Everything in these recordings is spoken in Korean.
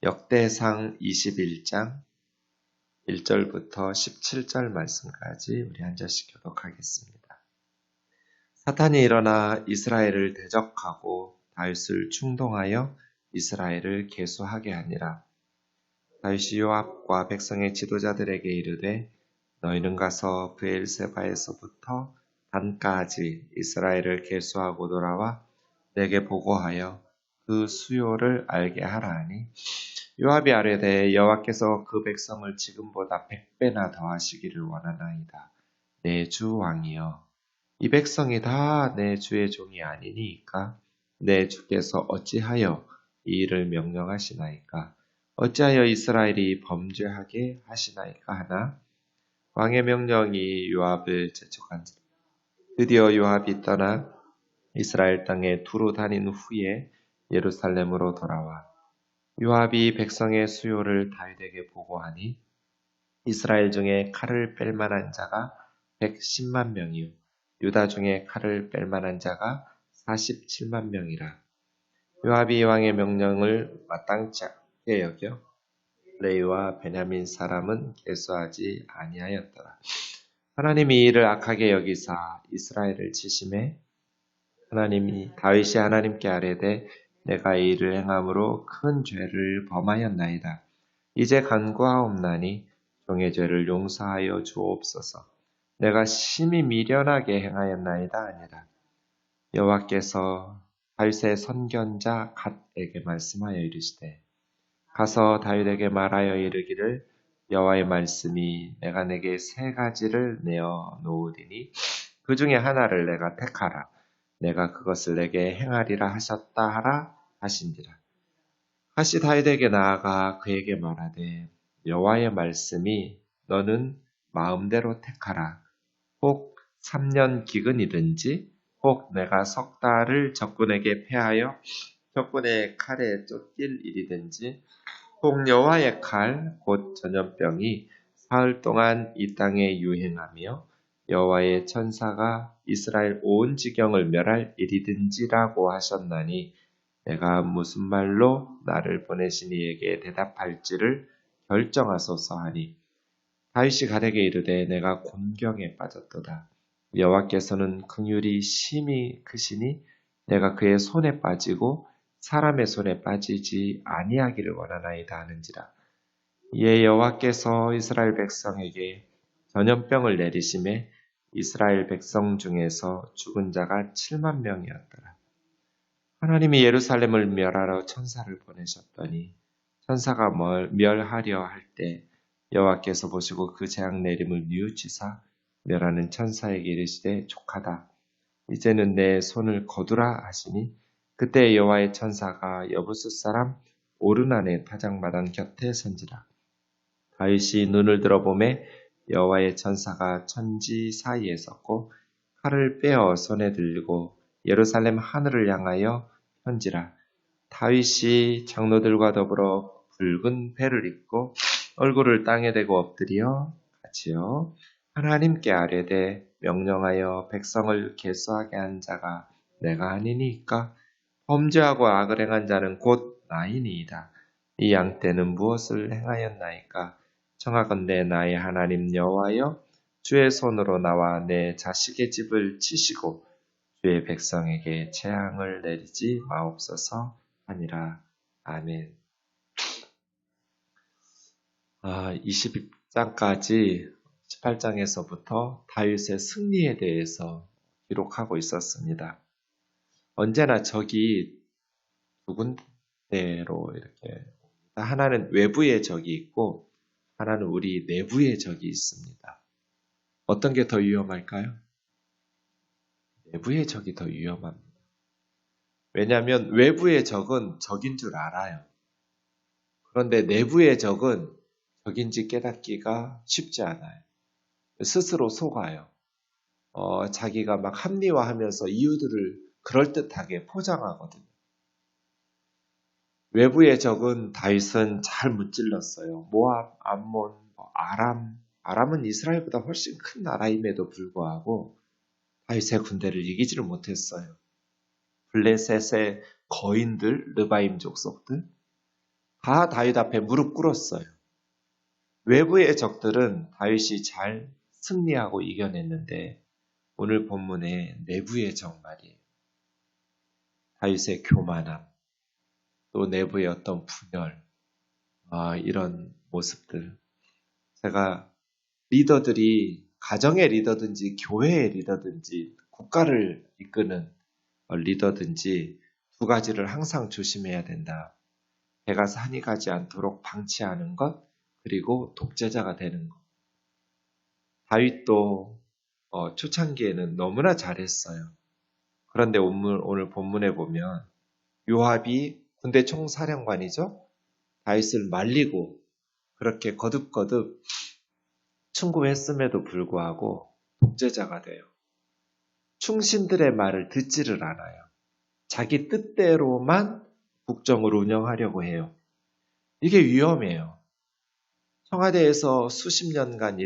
역대상 21장 1절부터 17절 말씀까지 우리 한 절씩 교독하겠습니다. 사탄이 일어나 이스라엘을 대적하고 다윗을 충동하여 이스라엘을 계수하게 하니라. 다윗이 요압과 백성의 지도자들에게 이르되 너희는 가서 브엘세바에서부터 단까지 이스라엘을 계수하고 돌아와 내게 보고하여 그 수요를 알게 하라 하니 요압이 아뢰되 여호와께서 그 백성을 지금보다 100배나 더하시기를 원하나이다. 내 주 왕이여, 이 백성이 다 내 주의 종이 아니니이까 내 주께서 어찌하여 이 일을 명령하시나이까? 어찌하여 이스라엘이 범죄하게 하시나이까 하나? 왕의 명령이 요압을 재촉한지라. 드디어 요압이 떠나 이스라엘 땅에 두루 다닌 후에 예루살렘으로 돌아와 요압이 백성의 수요를 다윗에게 보고하니 이스라엘 중에 칼을 뺄 만한 자가 110만 명이요 유다 중에 칼을 뺄 만한 자가 47만 명이라. 요압이 왕의 명령을 마땅치 않게 여겨 레위와 베냐민 사람은 계수하지 아니하였더라. 하나님이 이를 악하게 여기사 이스라엘을 치심해 하나님이 다윗이 하나님께 아뢰되 내가 이 일을 행함으로 큰 죄를 범하였나이다. 이제 간구하옵나니 종의 죄를 용서하여 주옵소서. 내가 심히 미련하게 행하였나이다 아니라. 여호와께서 다윗의 선견자 갓에게 말씀하여 이르시되 가서 다윗에게 말하여 이르기를 여호와의 말씀이 내가 내게 세 가지를 내어 놓으리니 그 중에 하나를 내가 택하라. 내가 그것을 내게 행하리라 하셨다 하라 하신지라. 다시 다윗에게 나아가 그에게 말하되 여호와의 말씀이 너는 마음대로 택하라. 혹 3년 기근이든지 혹 내가 석 달을 적군에게 패하여 적군의 칼에 쫓길 일이든지 혹 여호와의 칼 곧 전염병이 사흘 동안 이 땅에 유행하며 여호와의 천사가 이스라엘 온 지경을 멸할 일이든지라고 하셨나니 내가 무슨 말로 나를 보내신 이에게 대답할지를 결정하소서 하니 다윗이 갓에게 이르되 내가 곤경에 빠졌도다. 여호와께서는 긍휼이 심히 크시니 내가 그의 손에 빠지고 사람의 손에 빠지지 아니하기를 원하나이다 하는지라. 이에 여호와께서 이스라엘 백성에게 전염병을 내리심에 이스라엘 백성 중에서 죽은 자가 7만 명이었더라. 하나님이 예루살렘을 멸하러 천사를 보내셨더니 천사가 멸하려 할 때 여호와께서 보시고 그 재앙 내림을 뉘우치사 멸하는 천사에게 이르시되 족하다. 이제는 내 손을 거두라 하시니 그때 여호와의 천사가 여부스 사람 오르난의 타작마당 곁에 선지라. 다윗이 눈을 들어보매 여호와의 천사가 천지 사이에 섰고 칼을 빼어 손에 들고 예루살렘 하늘을 향하여 편지라. 다윗이 장로들과 더불어 붉은 배를 입고 얼굴을 땅에 대고 엎드려 같이요 하나님께 아뢰되 명령하여 백성을 계수하게 한 자가 내가 아니니까 범죄하고 악을 행한 자는 곧 나이니이다. 이 양 떼는 무엇을 행하였나이까? 청하건대 나의 하나님 여호와여 주의 손으로 나와 내 자식의 집을 치시고 주의 백성에게 재앙을 내리지 마옵소서 하니라. 아멘. 20장까지 18장에서부터 다윗의 승리에 대해서 기록하고 있었습니다. 언제나 적이 두 군데로 이렇게 하나는 외부의 적이 있고 하나는 우리 내부의 적이 있습니다. 어떤 게 더 위험할까요? 내부의 적이 더 위험합니다. 왜냐하면 외부의 적은 적인 줄 알아요. 그런데 내부의 적은 적인지 깨닫기가 쉽지 않아요. 스스로 속아요. 자기가 막 합리화하면서 이유들을 그럴듯하게 포장하거든요. 외부의 적은 다윗은 잘 무찔렀어요. 모압, 암몬, 아람. 아람은 이스라엘보다 훨씬 큰 나라임에도 불구하고 다윗의 군대를 이기지를 못했어요. 블레셋의 거인들, 르바임 족속들, 다 다윗 앞에 무릎 꿇었어요. 외부의 적들은 다윗이 잘 승리하고 이겨냈는데 오늘 본문에 내부의 적 말이에요. 다윗의 교만함, 또 내부의 어떤 분열, 이런 모습들. 제가 리더들이 가정의 리더든지 교회의 리더든지 국가를 이끄는 리더든지 두 가지를 항상 조심해야 된다. 배가 산이 가지 않도록 방치하는 것, 그리고 독재자가 되는 것. 다윗도 초창기에는 너무나 잘했어요. 그런데 오늘 본문에 보면 요압이 군대 총사령관이죠. 다윗을 말리고 그렇게 거듭거듭 충고했음에도 불구하고 독재자가 돼요. 충신들의 말을 듣지를 않아요. 자기 뜻대로만 국정을 운영하려고 해요. 이게 위험해요. 청와대에서 수십 년간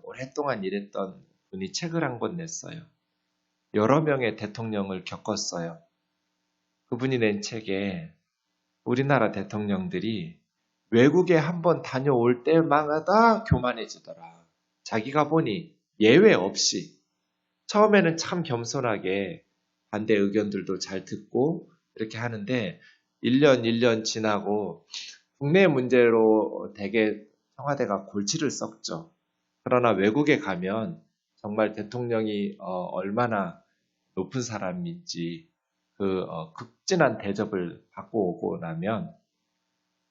오랫동안 일했던 분이 책을 한 권 냈어요. 여러 명의 대통령을 겪었어요. 그분이 낸 책에 우리나라 대통령들이 외국에 한번 다녀올 때마다 교만해지더라. 자기가 보니 예외 없이 처음에는 참 겸손하게 반대 의견들도 잘 듣고 이렇게 하는데 1년 지나고 국내 문제로 되게 청와대가 골치를 썩죠. 그러나 외국에 가면 정말 대통령이 얼마나 높은 사람인지 그 극진한 대접을 받고 오고 나면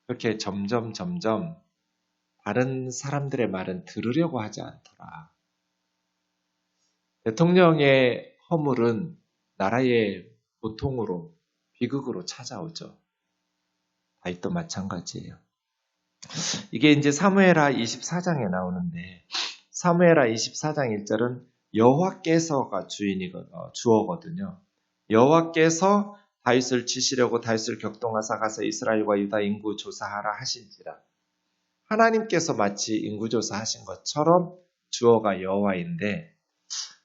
그렇게 점점 다른 사람들의 말은 들으려고 하지 않더라. 대통령의 허물은 나라의 고통으로 비극으로 찾아오죠. 다윗도 마찬가지예요. 이게 이제 사무엘하 24장에 나오는데 사무엘하 24장 1절은 여호와께서가 주어거든요. 여호와께서 다윗을 치시려고 다윗을 격동하사 가서 이스라엘과 유다 인구 조사하라 하신지라. 하나님께서 마치 인구 조사하신 것처럼 주어가 여호와인데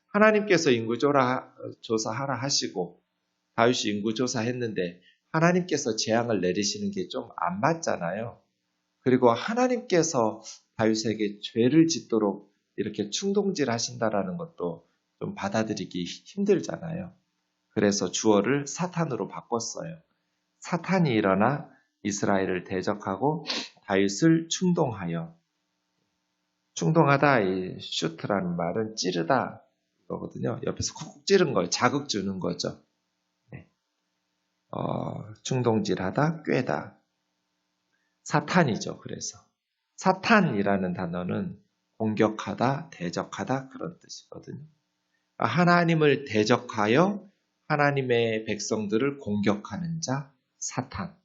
하나님께서 인구 조사하라 하시고 다윗이 인구 조사했는데 하나님께서 재앙을 내리시는 게 좀 안 맞잖아요. 그리고 하나님께서 다윗에게 죄를 짓도록 이렇게 충동질 하신다라는 것도 좀 받아들이기 힘들잖아요. 그래서 주어를 사탄으로 바꿨어요. 사탄이 일어나 이스라엘을 대적하고 다윗을 충동하다, 이 슈트라는 말은 찌르다 이거거든요. 옆에서 콕콕 찌른 걸 자극 주는 거죠. 네. 충동질하다, 꿰다. 사탄이죠. 그래서 사탄이라는 단어는 공격하다, 대적하다 그런 뜻이거든요. 하나님을 대적하여 하나님의 백성들을 공격하는 자, 사탄.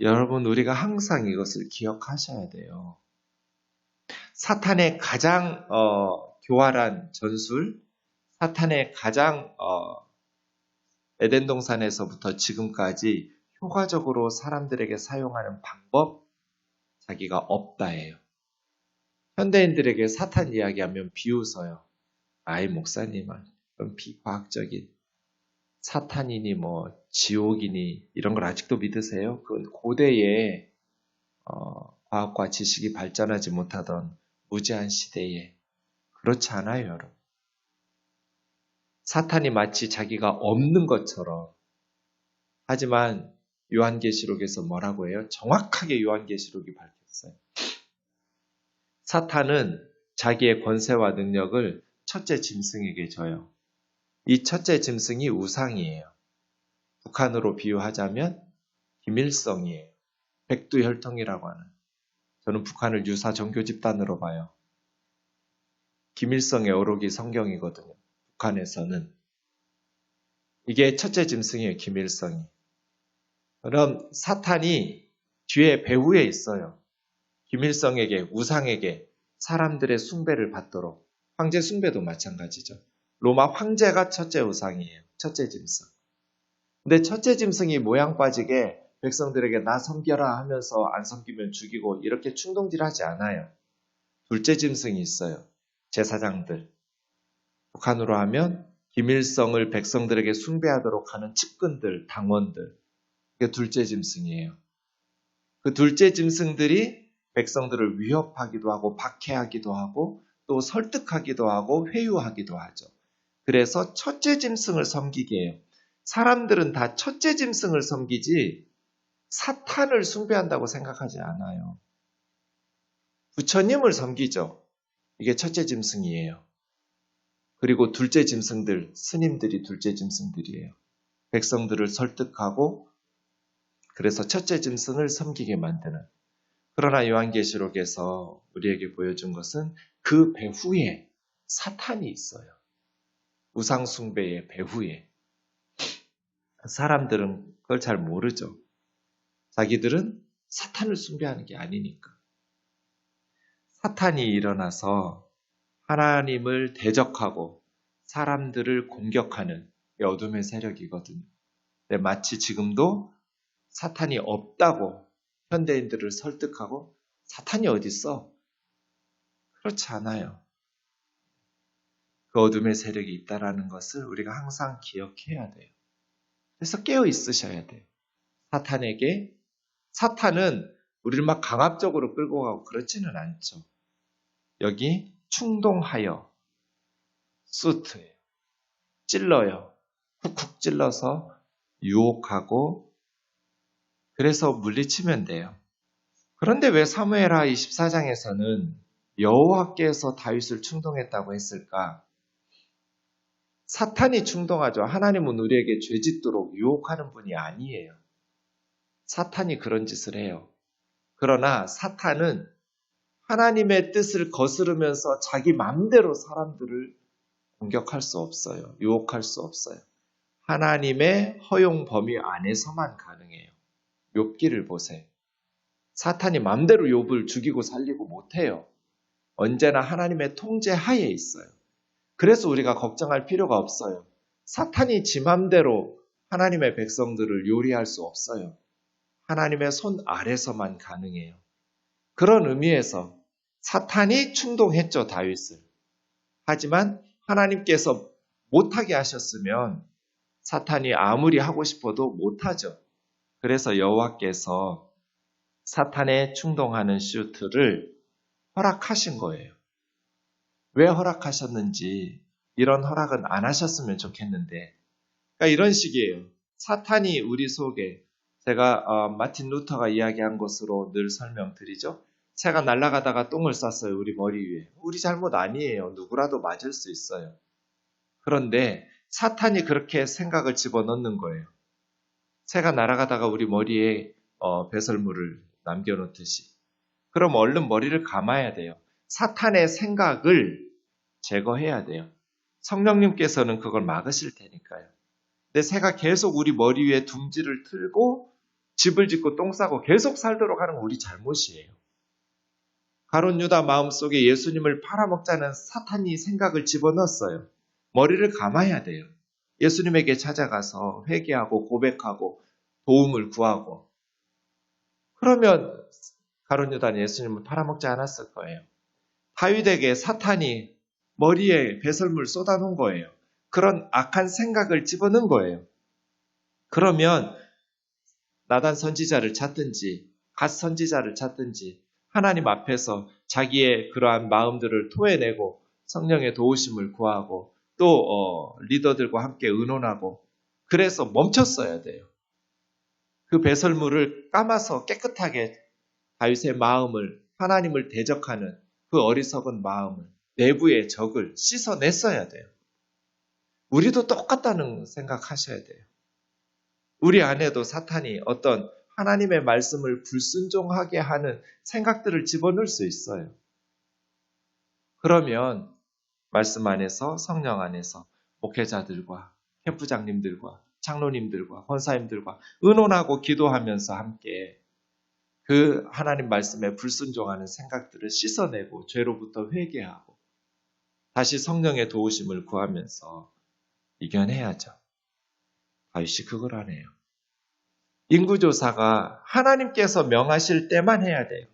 여러분 우리가 항상 이것을 기억하셔야 돼요. 사탄의 가장 교활한 전술, 사탄의 가장 에덴 동산에서부터 지금까지 효과적으로 사람들에게 사용하는 방법, 자기가 없다예요. 현대인들에게 사탄 이야기하면 비웃어요. 아이 목사님은 그럼 비과학적인 사탄이니 뭐 지옥이니 이런 걸 아직도 믿으세요? 그건 고대에 과학과 지식이 발전하지 못하던 무제한 시대에 그렇지 않아요, 여러분. 사탄이 마치 자기가 없는 것처럼 하지만 요한계시록에서 뭐라고 해요? 정확하게 요한계시록이 밝혔어요. 사탄은 자기의 권세와 능력을 첫째 짐승에게 줘요. 이 첫째 짐승이 우상이에요. 북한으로 비유하자면 김일성이에요. 백두혈통이라고 하는. 저는 북한을 유사 종교 집단으로 봐요. 김일성의 어록이 성경이거든요. 북한에서는. 이게 첫째 짐승이에요. 김일성이. 그럼 사탄이 뒤에 배후에 있어요. 김일성에게, 우상에게 사람들의 숭배를 받도록. 황제 숭배도 마찬가지죠. 로마 황제가 첫째 우상이에요. 첫째 짐승. 근데 첫째 짐승이 모양 빠지게 백성들에게 나 섬겨라 하면서 안 섬기면 죽이고 이렇게 충동질하지 않아요. 둘째 짐승이 있어요. 제사장들. 북한으로 하면 김일성을 백성들에게 숭배하도록 하는 측근들, 당원들. 그게 둘째 짐승이에요. 그 둘째 짐승들이 백성들을 위협하기도 하고 박해하기도 하고 또 설득하기도 하고 회유하기도 하죠. 그래서 첫째 짐승을 섬기게 해요. 사람들은 다 첫째 짐승을 섬기지 사탄을 숭배한다고 생각하지 않아요. 부처님을 섬기죠. 이게 첫째 짐승이에요. 그리고 둘째 짐승들, 스님들이 둘째 짐승들이에요. 백성들을 설득하고 그래서 첫째 짐승을 섬기게 만드는. 그러나 요한계시록에서 우리에게 보여준 것은 그 배후에 사탄이 있어요. 우상숭배의 배후에. 사람들은 그걸 잘 모르죠. 자기들은 사탄을 숭배하는 게 아니니까. 사탄이 일어나서 하나님을 대적하고 사람들을 공격하는 어둠의 세력이거든요. 근데 마치 지금도 사탄이 없다고 현대인들을 설득하고 사탄이 어딨어? 그렇지 않아요. 그 어둠의 세력이 있다라는 것을 우리가 항상 기억해야 돼요. 그래서 깨어 있으셔야 돼요. 사탄은 우리를 막 강압적으로 끌고 가고 그렇지는 않죠. 여기 충동하여 수트예요. 찔러요. 쿡쿡 찔러서 유혹하고 그래서 물리치면 돼요. 그런데 왜 사무엘하 24장에서는 여호와께서 다윗을 충동했다고 했을까? 사탄이 충동하죠. 하나님은 우리에게 죄짓도록 유혹하는 분이 아니에요. 사탄이 그런 짓을 해요. 그러나 사탄은 하나님의 뜻을 거스르면서 자기 마음대로 사람들을 공격할 수 없어요. 유혹할 수 없어요. 하나님의 허용 범위 안에서만 가능해요. 욥기를 보세요. 사탄이 마음대로 욥을 죽이고 살리고 못해요. 언제나 하나님의 통제 하에 있어요. 그래서 우리가 걱정할 필요가 없어요. 사탄이 지 맘대로 하나님의 백성들을 요리할 수 없어요. 하나님의 손 아래서만 가능해요. 그런 의미에서 사탄이 충동했죠, 다윗을. 하지만 하나님께서 못하게 하셨으면 사탄이 아무리 하고 싶어도 못하죠. 그래서 여호와께서 사탄의 충동하는 슈트를 허락하신 거예요. 왜 허락하셨는지 이런 허락은 안 하셨으면 좋겠는데 그러니까 이런 식이에요. 사탄이 우리 속에 제가 마틴 루터가 이야기한 것으로 늘 설명드리죠. 새가 날아가다가 똥을 쌌어요. 우리 머리 위에. 우리 잘못 아니에요. 누구라도 맞을 수 있어요. 그런데 사탄이 그렇게 생각을 집어넣는 거예요. 새가 날아가다가 우리 머리에 배설물을 남겨놓듯이. 그럼 얼른 머리를 감아야 돼요. 사탄의 생각을 제거해야 돼요. 성령님께서는 그걸 막으실 테니까요. 근데 새가 계속 우리 머리 위에 둥지를 틀고 집을 짓고 똥 싸고 계속 살도록 하는 건 우리 잘못이에요. 가룟 유다 마음속에 예수님을 팔아먹자는 사탄이 생각을 집어넣었어요. 머리를 감아야 돼요. 예수님에게 찾아가서 회개하고 고백하고 도움을 구하고 그러면 가룟 유다는 예수님을 팔아먹지 않았을 거예요. 다윗에게 사탄이 머리에 배설물 쏟아놓은 거예요. 그런 악한 생각을 집어넣은 거예요. 그러면 나단 선지자를 찾든지 갓 선지자를 찾든지 하나님 앞에서 자기의 그러한 마음들을 토해내고 성령의 도우심을 구하고 또 리더들과 함께 의논하고 그래서 멈췄어야 돼요. 그 배설물을 감아서 깨끗하게 다윗의 마음을 하나님을 대적하는 그 어리석은 마음을 내부의 적을 씻어냈어야 돼요. 우리도 똑같다는 생각하셔야 돼요. 우리 안에도 사탄이 어떤 하나님의 말씀을 불순종하게 하는 생각들을 집어넣을 수 있어요. 그러면 말씀 안에서 성령 안에서 목회자들과 캠프장님들과 장로님들과 권사님들과 의논하고 기도하면서 함께 그 하나님 말씀에 불순종하는 생각들을 씻어내고 죄로부터 회개하고 다시 성령의 도우심을 구하면서 이겨내야죠. 다윗이 그걸 안 해요. 인구조사가 하나님께서 명하실 때만 해야 돼요.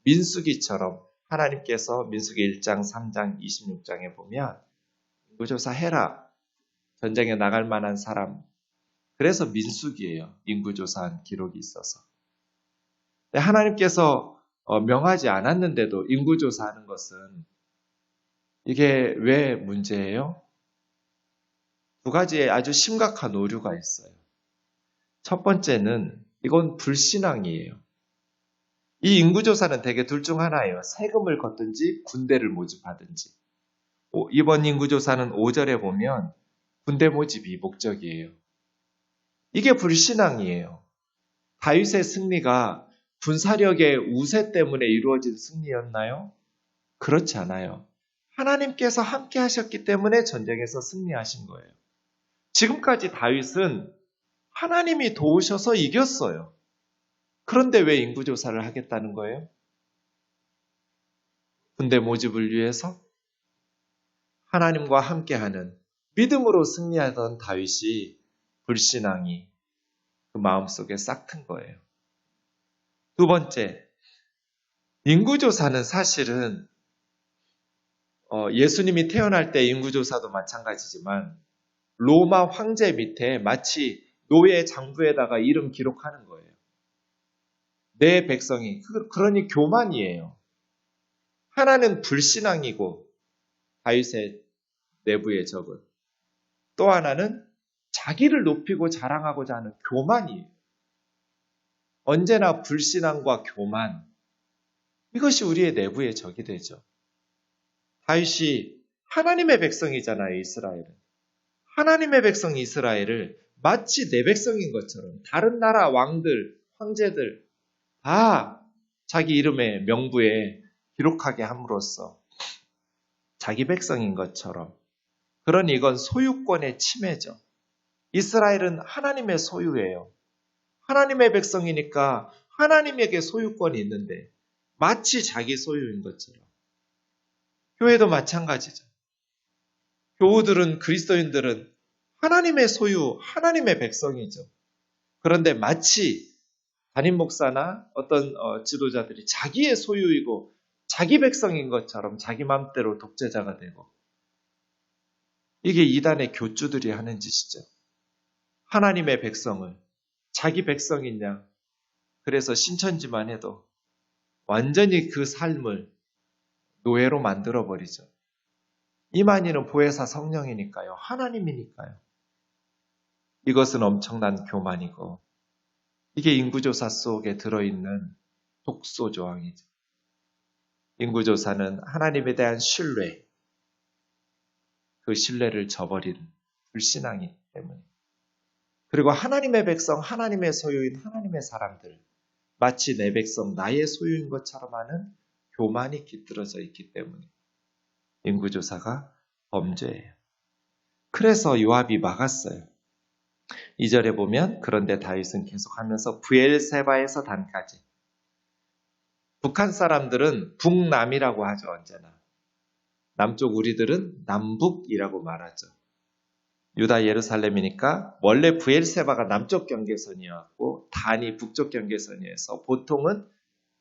민수기처럼 하나님께서 민수기 1장, 3장, 26장에 보면 인구조사 해라. 전쟁에 나갈 만한 사람 그래서 민수기예요. 인구조사한 기록이 있어서. 하나님께서 명하지 않았는데도 인구조사하는 것은 이게 왜 문제예요? 두 가지의 아주 심각한 오류가 있어요. 첫 번째는 이건 불신앙이에요. 이 인구조사는 대개 둘 중 하나예요. 세금을 걷든지 군대를 모집하든지. 이번 인구조사는 5절에 보면 군대 모집이 목적이에요. 이게 불신앙이에요. 다윗의 승리가 군사력의 우세 때문에 이루어진 승리였나요? 그렇지 않아요. 하나님께서 함께 하셨기 때문에 전쟁에서 승리하신 거예요. 지금까지 다윗은 하나님이 도우셔서 이겼어요. 그런데 왜 인구조사를 하겠다는 거예요? 군대 모집을 위해서? 하나님과 함께하는 믿음으로 승리하던 다윗이 불신앙이 그 마음속에 싹튼 거예요. 두 번째, 인구조사는 사실은 예수님이 태어날 때 인구조사도 마찬가지지만 로마 황제 밑에 마치 노예 장부에다가 이름 기록하는 거예요. 내 백성이, 그러니 교만이에요. 하나는 불신앙이고 다윗의 내부의 적은, 또 하나는 자기를 높이고 자랑하고자 하는 교만이에요. 언제나 불신앙과 교만, 이것이 우리의 내부의 적이 되죠. 다윗이 하나님의 백성이잖아요, 이스라엘은. 하나님의 백성 이스라엘을 마치 내 백성인 것처럼 다른 나라 왕들, 황제들 다 자기 이름의 명부에 기록하게 함으로써 자기 백성인 것처럼, 그러니 이건 소유권의 침해죠. 이스라엘은 하나님의 소유예요. 하나님의 백성이니까 하나님에게 소유권이 있는데 마치 자기 소유인 것처럼. 교회도 마찬가지죠. 교우들은, 그리스도인들은 하나님의 소유, 하나님의 백성이죠. 그런데 마치 담임 목사나 어떤 지도자들이 자기의 소유이고 자기 백성인 것처럼 자기 마음대로 독재자가 되고, 이게 이단의 교주들이 하는 짓이죠. 하나님의 백성을 자기 백성이냐, 그래서 신천지만 해도 완전히 그 삶을 노예로 만들어버리죠. 이만희는 보혜사 성령이니까요. 하나님이니까요. 이것은 엄청난 교만이고, 이게 인구조사 속에 들어있는 독소 조항이죠. 인구조사는 하나님에 대한 신뢰, 그 신뢰를 저버리는 불신앙이기 때문에. 그리고 하나님의 백성, 하나님의 소유인 하나님의 사람들, 마치 내 백성, 나의 소유인 것처럼 하는 교만이 깃들어져 있기 때문에 인구조사가 범죄예요. 그래서 요압이 막았어요. 2절에 보면, 그런데 다윗은 계속하면서 브엘세바에서 단까지. 북한 사람들은 북남이라고 하죠, 언제나. 남쪽 우리들은 남북이라고 말하죠. 유다 예루살렘이니까 원래 브엘세바가 남쪽 경계선이었고 단이 북쪽 경계선이어서 보통은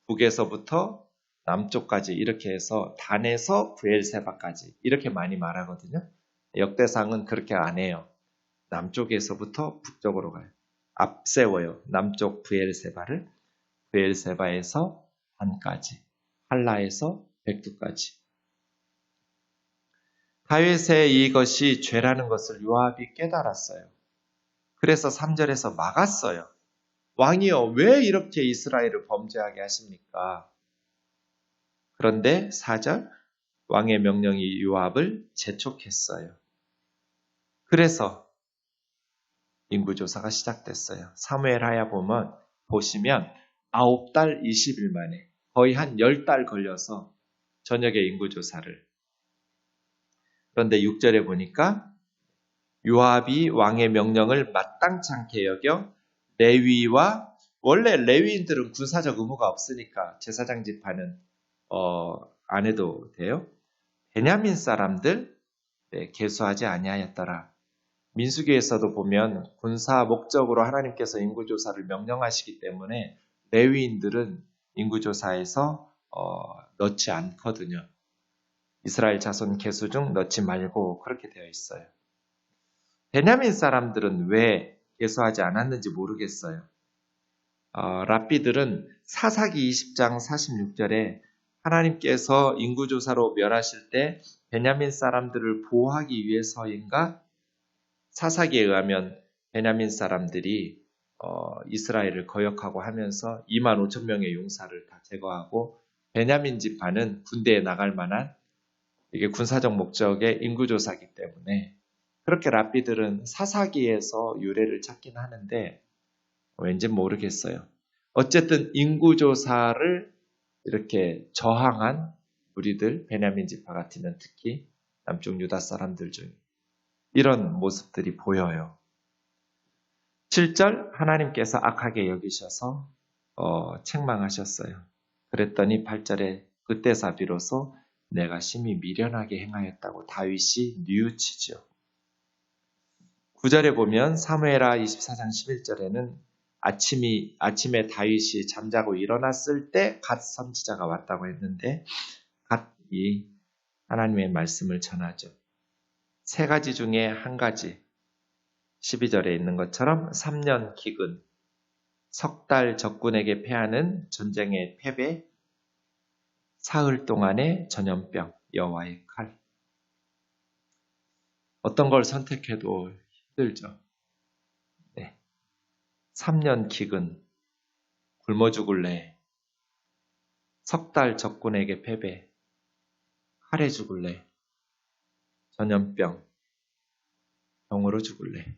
북에서부터 남쪽까지 이렇게 해서 단에서 브엘세바까지 이렇게 많이 말하거든요. 역대상은 그렇게 안 해요. 남쪽에서부터 북쪽으로 가요. 앞세워요. 남쪽 브엘세바를. 브엘세바에서 단까지, 할라에서 백두까지. 다윗의 이것이 죄라는 것을 요압이 깨달았어요. 그래서 3절에서 막았어요. 왕이여, 왜 이렇게 이스라엘을 범죄하게 하십니까? 그런데 4절, 왕의 명령이 요압을 재촉했어요. 그래서 인구조사가 시작됐어요. 사무엘하야 보시면 9달 20일 만에 거의 한 10달 걸려서 저녁에 인구조사를. 그런데 6절에 보니까 요압이 왕의 명령을 마땅치 않게 여겨 레위와, 원래 레위인들은 군사적 의무가 없으니까 제사장 지파는 안 해도 돼요. 베냐민 사람들 계수하지 아니하였더라. 민수기에서도 보면 군사 목적으로 하나님께서 인구조사를 명령하시기 때문에 레위인들은 인구조사에서 넣지 않거든요. 이스라엘 자손 계수 중 넣지 말고 그렇게 되어 있어요. 베냐민 사람들은 왜 예수하지 않았는지 모르겠어요. 랍비들은 사사기 20장 46절에 하나님께서 인구조사로 멸하실 때 베냐민 사람들을 보호하기 위해서인가? 사사기에 의하면 베냐민 사람들이 이스라엘을 거역하고 하면서 2만 5천 명의 용사를 다 제거하고 베냐민 지파는 군대에 나갈 만한 이게 군사적 목적의 인구조사이기 때문에 그렇게 랍비들은 사사기에서 유래를 찾긴 하는데 왠지 모르겠어요. 어쨌든 인구조사를 이렇게 저항한 무리들, 베냐민 지파 같으면 특히 남쪽 유다 사람들 중에 이런 모습들이 보여요. 7절 하나님께서 악하게 여기셔서 책망하셨어요. 그랬더니 8절에 그때사 비로소 내가 심히 미련하게 행하였다고 다윗이 뉘우치죠. 9절에 보면 사무엘하 24장 11절에는 아침에 다윗이 잠자고 일어났을 때 갓 선지자가 왔다고 했는데 갓이 하나님의 말씀을 전하죠. 세 가지 중에 한 가지 12절에 있는 것처럼 3년 기근, 석 달 적군에게 패하는 전쟁의 패배, 사흘 동안의 전염병, 여호와의 칼. 어떤 걸 선택해도 힘들죠. 네. 3년 기근, 굶어 죽을래. 석 달 적군에게 패배, 칼에 죽을래. 전염병, 병으로 죽을래.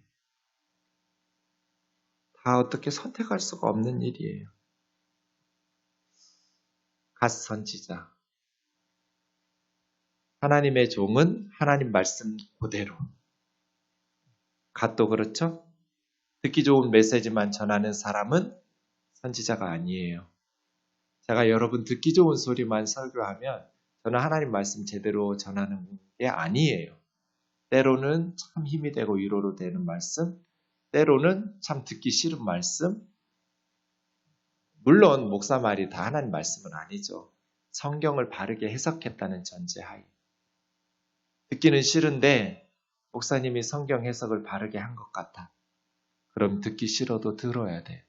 다 어떻게 선택할 수가 없는 일이에요. 갓 선지자. 하나님의 종은 하나님 말씀 그대로. 갓도 그렇죠? 듣기 좋은 메시지만 전하는 사람은 선지자가 아니에요. 제가 여러분 듣기 좋은 소리만 설교하면 저는 하나님 말씀 제대로 전하는 게 아니에요. 때로는 참 힘이 되고 위로로 되는 말씀, 때로는 참 듣기 싫은 말씀. 물론 목사 말이 다 하나님 말씀은 아니죠. 성경을 바르게 해석했다는 전제하에. 듣기는 싫은데 목사님이 성경 해석을 바르게 한 것 같아. 그럼 듣기 싫어도 들어야 돼.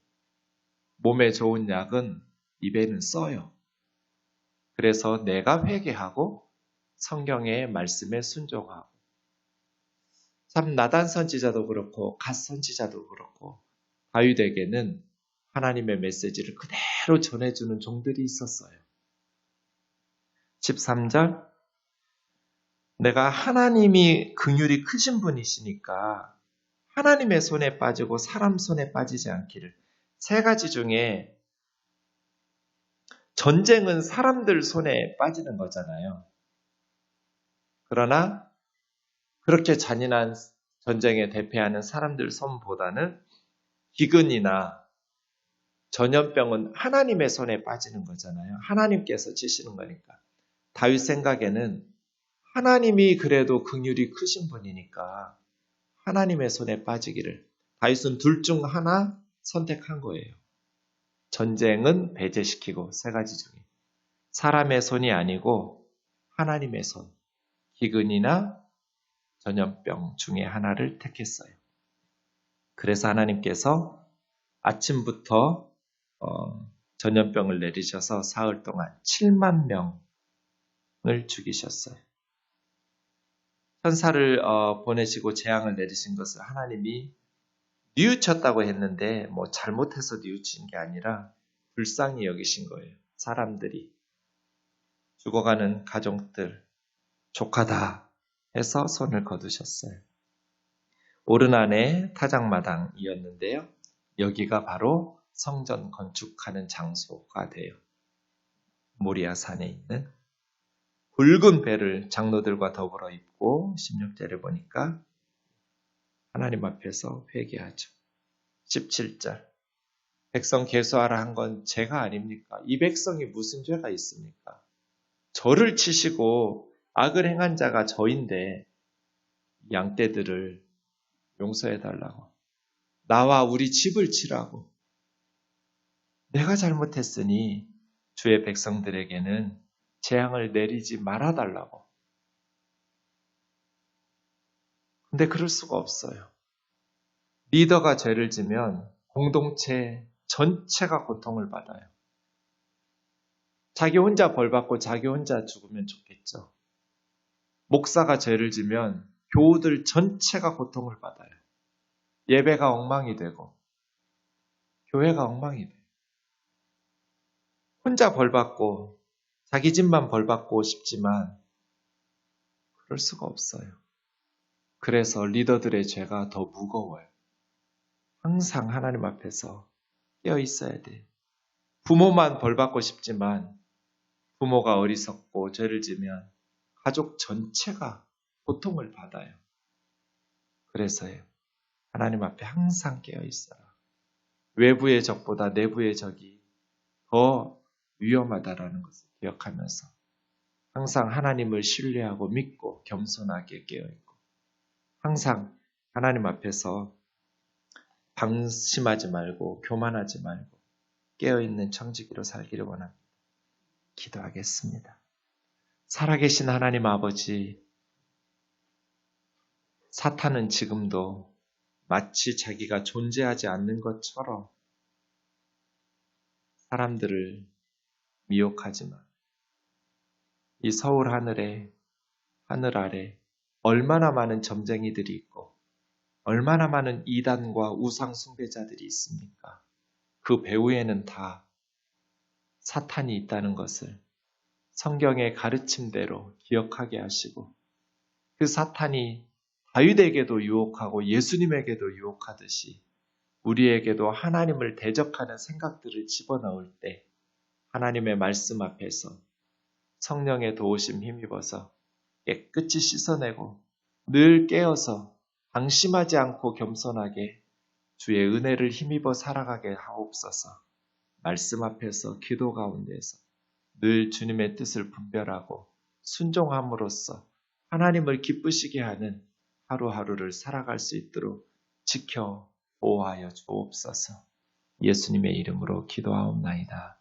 몸에 좋은 약은 입에는 써요. 그래서 내가 회개하고 성경의 말씀에 순종하고 참 나단 선지자도 그렇고 갓 선지자도 그렇고 다윗에게는 하나님의 메시지를 그대로 전해주는 종들이 있었어요. 13절 내가 하나님이 긍휼이 크신 분이시니까 하나님의 손에 빠지고 사람 손에 빠지지 않기를. 세 가지 중에 전쟁은 사람들 손에 빠지는 거잖아요. 그러나 그렇게 잔인한 전쟁에 대표하는 사람들 손보다는 기근이나 전염병은 하나님의 손에 빠지는 거잖아요. 하나님께서 치시는 거니까. 다윗 생각에는 하나님이 그래도 긍휼이 크신 분이니까 하나님의 손에 빠지기를. 다윗은 둘 중 하나 선택한 거예요. 전쟁은 배제시키고 세 가지 중에 사람의 손이 아니고 하나님의 손, 기근이나 전염병 중에 하나를 택했어요. 그래서 하나님께서 아침부터 전염병을 내리셔서 사흘 동안 7만 명을 죽이셨어요. 천사를 보내시고 재앙을 내리신 것을 하나님이 뉘우쳤다고 했는데 뭐 잘못해서 뉘우친 게 아니라 불쌍히 여기신 거예요. 사람들이 죽어가는 가족들 조카다 해서 손을 거두셨어요. 오르난의 타작마당이었는데요. 여기가 바로 성전 건축하는 장소가 돼요. 모리아 산에 있는 붉은 배를 장로들과 더불어 입고 16절에 보니까 하나님 앞에서 회개하죠. 17절 백성 계수하라 한 건 제가 아닙니까? 이 백성이 무슨 죄가 있습니까? 저를 치시고 악을 행한 자가 저인데 양떼들을 용서해달라고. 나와 우리 집을 치라고. 내가 잘못했으니 주의 백성들에게는 재앙을 내리지 말아달라고. 근데 그럴 수가 없어요. 리더가 죄를 지면 공동체 전체가 고통을 받아요. 자기 혼자 벌받고 자기 혼자 죽으면 좋겠죠. 목사가 죄를 지면 교우들 전체가 고통을 받아요. 예배가 엉망이 되고 교회가 엉망이 돼요. 혼자 벌받고 자기 집만 벌받고 싶지만 그럴 수가 없어요. 그래서 리더들의 죄가 더 무거워요. 항상 하나님 앞에서 깨어 있어야 돼요. 부모만 벌받고 싶지만 부모가 어리석고 죄를 지면 가족 전체가 고통을 받아요. 그래서요. 하나님 앞에 항상 깨어 있어라. 외부의 적보다 내부의 적이 더 위험하다라는 것을 기억하면서 항상 하나님을 신뢰하고 믿고 겸손하게 깨어있고 항상 하나님 앞에서 방심하지 말고 교만하지 말고 깨어있는 청지기로 살기를 원합니다. 기도하겠습니다. 살아계신 하나님 아버지, 사탄은 지금도 마치 자기가 존재하지 않는 것처럼 사람들을 미혹하지만 이 서울 하늘 아래 얼마나 많은 점쟁이들이 있고 얼마나 많은 이단과 우상 숭배자들이 있습니까? 그 배후에는 다 사탄이 있다는 것을 성경의 가르침대로 기억하게 하시고 그 사탄이 다윗에게도 유혹하고 예수님에게도 유혹하듯이 우리에게도 하나님을 대적하는 생각들을 집어넣을 때 하나님의 말씀 앞에서 성령의 도우심 힘입어서 깨끗이 씻어내고 늘 깨어서 방심하지 않고 겸손하게 주의 은혜를 힘입어 살아가게 하옵소서. 말씀 앞에서 기도 가운데서 늘 주님의 뜻을 분별하고 순종함으로써 하나님을 기쁘시게 하는 하루하루를 살아갈 수 있도록 지켜 보호하여 주옵소서. 예수님의 이름으로 기도하옵나이다.